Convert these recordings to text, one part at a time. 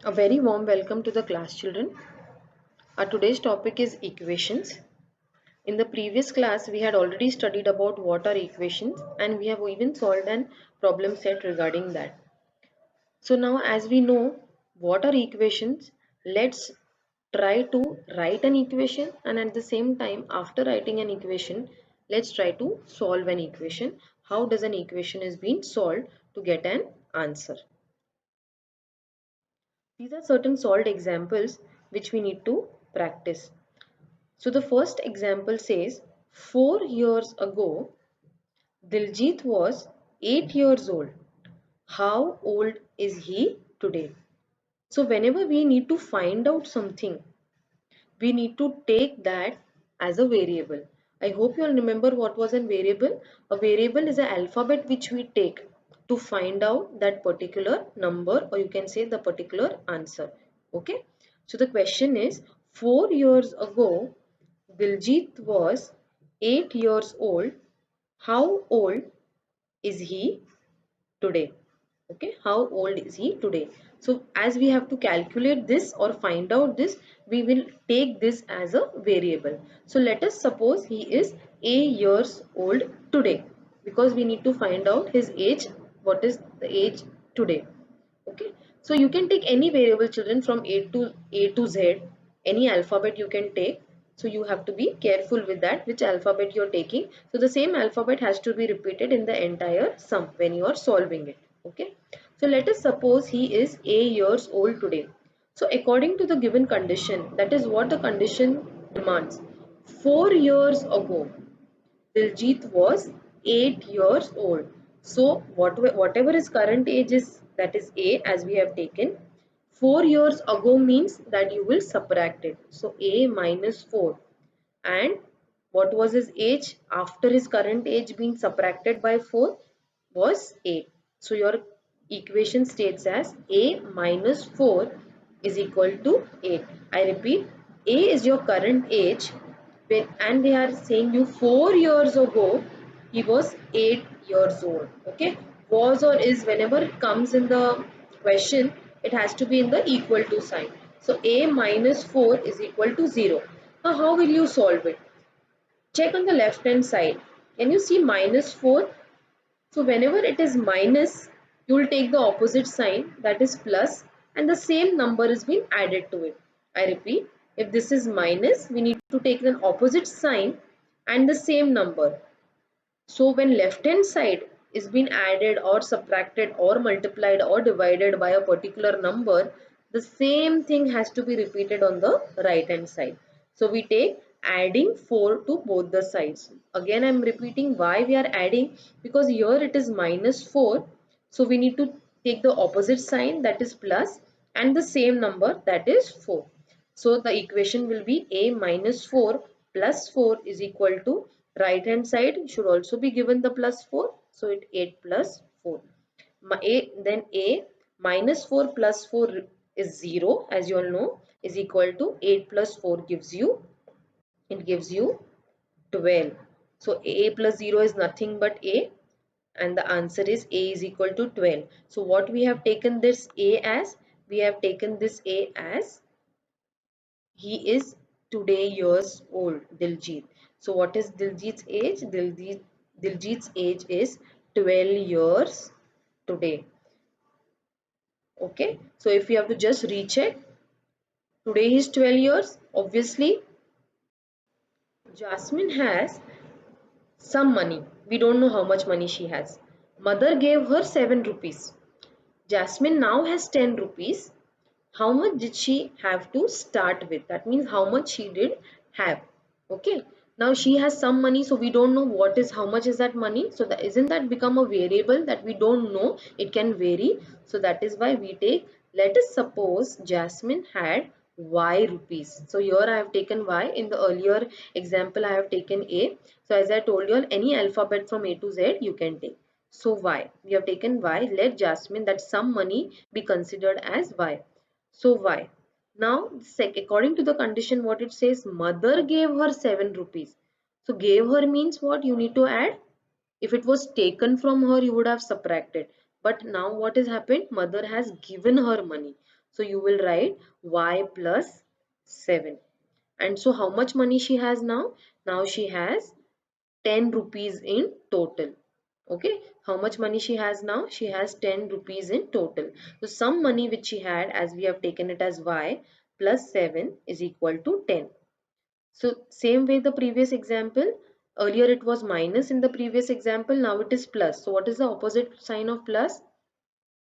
A very warm welcome to the class, children. Our today's topic is equations. In the previous class, we had already studied about what are equations and we have even solved an problem set regarding that. So now as we know what are equations, let's try to write an equation, and at the same time after writing an equation, let's try to solve an equation. How does an equation is being solved to get an answer? These are certain solved examples which we need to practice. So the first example says 4 years ago Diljit was 8 years old. How old is he today? So whenever we need to find out something, we need to take that as a variable. I hope you all remember what was a variable. A variable is an alphabet which we take to find out that particular number, or you can say the particular answer. Okay. So the question is 4 years ago Diljit was 8 years old. How old is he today? Okay, how old is he today? So as we have to calculate this or find out this, we will take this as a variable. So let us suppose he is a years old today, because we need to find out his age. What is the age today? Okay, so you can take any variable, children, from a to z, any alphabet you can take. So you have to be careful with that which alphabet you're taking. So the same alphabet has to be repeated in the entire sum when you are solving it. Okay, so let us suppose he is a years old today. So according to the given condition, that is what the condition demands. 4 years ago Diljit was 8 years old. So whatever his current age is, that is A, as we have taken. 4 years ago means that you will subtract it. So A minus 4. And what was his age after his current age being subtracted by 4 was 8. So your equation states as A minus 4 is equal to 8. I repeat, A is your current age, and they are saying you 4 years ago he was 8 years old. Okay, was or is, whenever it comes in the question, it has to be in the equal to sign. So a minus 4 is equal to 0. Now how will you solve it? Check on the left hand side. Can you see minus 4? So whenever it is minus, you will take the opposite sign, that is plus, and the same number is being added to it. I repeat, if this is minus, we need to take an opposite sign and the same number. So when left hand side is being added or subtracted or multiplied or divided by a particular number, the same thing has to be repeated on the right hand side. So we take adding 4 to both the sides. Again I am repeating why we are adding, because here it is minus 4. So we need to take the opposite sign, that is plus, and the same number, that is 4. So the equation will be a minus 4 plus 4 is equal to, right hand side should also be given the plus 4. So it 8 plus 4. Then a minus 4 plus 4 is 0, as you all know, is equal to 8 plus 4 gives you, it gives you 12. So a plus 0 is nothing but a, and the answer is a is equal to 12. So what we have taken this a as? We have taken this a as he is today years old, Diljit. So what is Diljit's age? Diljit's age is 12 years today. Okay. So if you have to just recheck, today he is 12 years. Obviously, Jasmine has some money. We don't know how much money she has. Mother gave her 7 rupees. Jasmine now has 10 rupees. How much did she have to start with? That means how much she did have. Okay, now she has some money, so we don't know what is, how much is that money. So that, isn't that become a variable that we don't know, it can vary. So that is why we take, let us suppose Jasmine had y rupees. So here I have taken y. In the earlier example I have taken a. So as I told you all, any alphabet from a to z you can take. So y, we have taken y. Let Jasmine, that some money, be considered as y. So why? Now, according to the condition, what it says, mother gave her 7 rupees. So gave her means what? You need to add. If it was taken from her, you would have subtracted. But now what has happened? Mother has given her money. So you will write y plus 7. And so how much money she has now? Now she has 10 rupees in total. Okay, how much money she has now? She has 10 rupees in total. So some money which she had, as we have taken it as y plus 7 is equal to 10. So same way the previous example, earlier it was minus in the previous example, now it is plus. So what is the opposite sign of plus?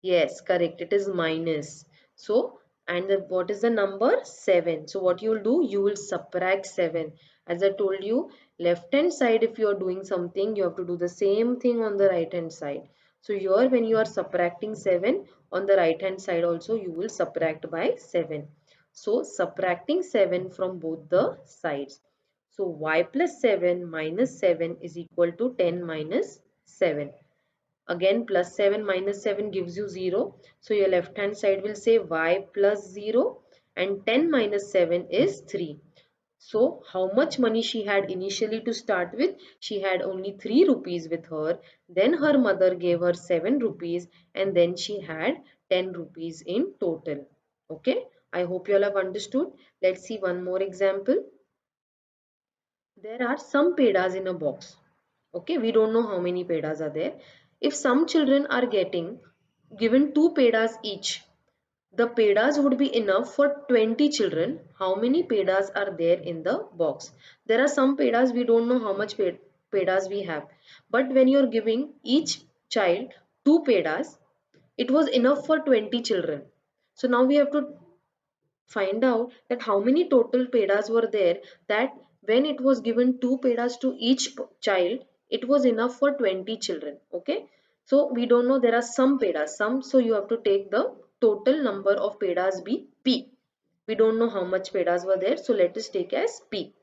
Yes, correct. It is minus. So, and what is the number? 7. So, what you will do? You will subtract 7. As I told you, left hand side, if you are doing something, you have to do the same thing on the right hand side. So, here when you are subtracting 7, on the right hand side also, you will subtract by 7. So, subtracting 7 from both the sides. So, y plus 7 minus 7 is equal to 10 minus 7. Again, plus 7 minus 7 gives you 0. So your left hand side will say y plus 0, and 10 minus 7 is 3. So how much money she had initially to start with? She had only 3 rupees with her. Then her mother gave her 7 rupees, and then she had 10 rupees in total. Okay, I hope you all have understood. Let's see one more example. There are some pedas in a box. Okay, we don't know how many pedas are there. If some children are getting given 2 pedas each, the pedas would be enough for 20 children. How many pedas are there in the box? There are some pedas, we don't know how much pedas we have. But when you are giving each child 2 pedas, it was enough for 20 children. So now we have to find out that how many total pedas were there, that when it was given 2 pedas to each child, it was enough for 20 children. Okay, so we don't know, there are some pedas, some, so you have to take the total number of pedas be p. We don't know how much pedas were there, so let us take as p.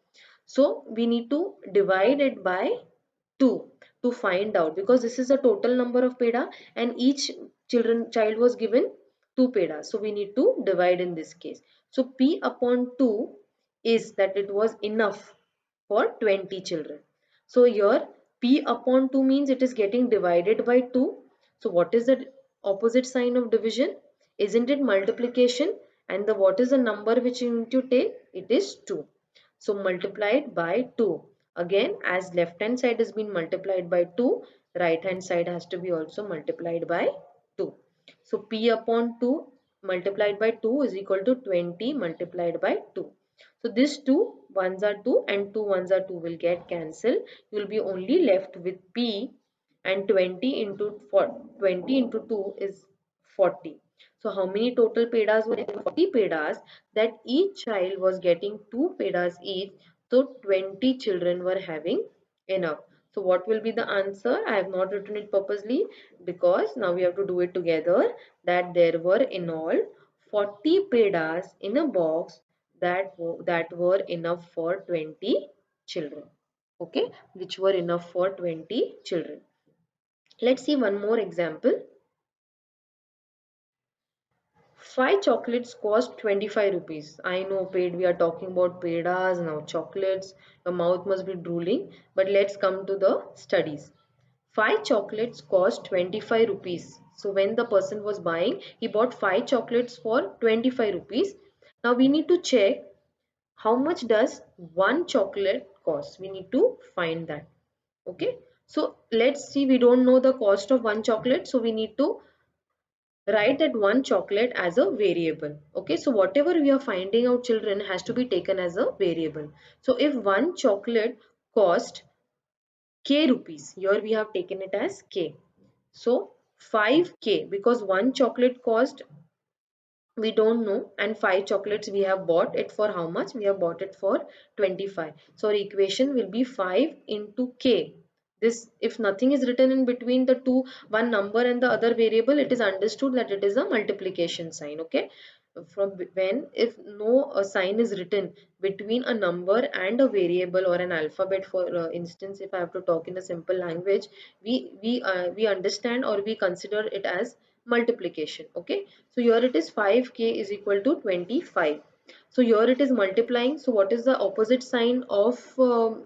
So we need to divide it by 2 to find out, because this is the total number of peda and each child was given 2 pedas. So we need to divide in this case. So p upon 2 is that it was enough for 20 children. So here p upon 2 means it is getting divided by 2. So what is the opposite sign of division? Isn't it multiplication? And the what is the number which you need to take? It is 2. So multiplied by 2. Again, as left hand side has been multiplied by 2, right hand side has to be also multiplied by 2. So p upon 2 multiplied by 2 is equal to 20 multiplied by 2. So this 2 ones are 2 and 2 ones are 2 will get cancelled. You will be only left with p, and 20 into 2 is 40. So how many total pedas were there? 40 pedas, that each child was getting 2 pedas each. So 20 children were having enough. So what will be the answer? I have not written it purposely because now we have to do it together, that there were in all 40 pedas in a box that were enough for 20 children. Okay, which were enough for 20 children. Let's see one more example. 5 chocolates cost 25 rupees. I know paid, we are talking about pedas now, chocolates. Your mouth must be drooling, but let's come to the studies. 5 chocolates cost 25 rupees. So when the person was buying, he bought 5 chocolates for 25 rupees. Now we need to check how much does one chocolate cost. We need to find that. Okay. So let's see, we don't know the cost of one chocolate. So we need to write that one chocolate as a variable. Okay, so whatever we are finding out, children, has to be taken as a variable. So if one chocolate cost k rupees, here we have taken it as k. So 5k, because one chocolate cost we don't know, and 5 chocolates we have bought it for how much? We have bought it for 25. So our equation will be 5 into k. This, if nothing is written in between the two, one number and the other variable, it is understood that it is a multiplication sign. Okay, from when, if no sign is written between a number and a variable or an alphabet, for instance, if I have to talk in a simple language, we understand or we consider it as multiplication. Okay, so here it is 5k is equal to 25. So here it is multiplying. So what is the opposite sign of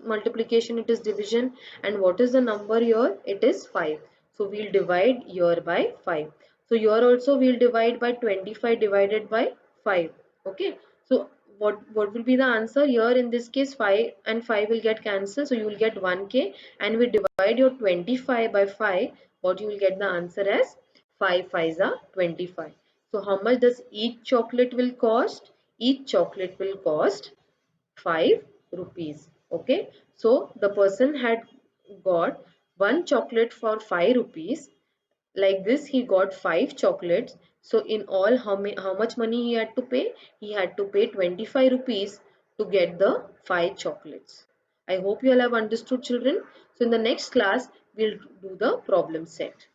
multiplication? It is division. And what is the number here? It is 5. So we'll divide here by 5. So here also we'll divide by 25 divided by 5. Okay. So what will be the answer here? In this case 5 and 5 will get cancelled, so you will get 1k, and we divide your 25 by 5. What you will get the answer as 5 5s are 25. So how much does each chocolate will cost? Each chocolate will cost 5 rupees. Okay. So the person had got one chocolate for 5 rupees. Like this he got 5 chocolates. So in all, how much money he had to pay? He had to pay 25 rupees to get the 5 chocolates. I hope you all have understood, children. So in the next class we'll do the problem set.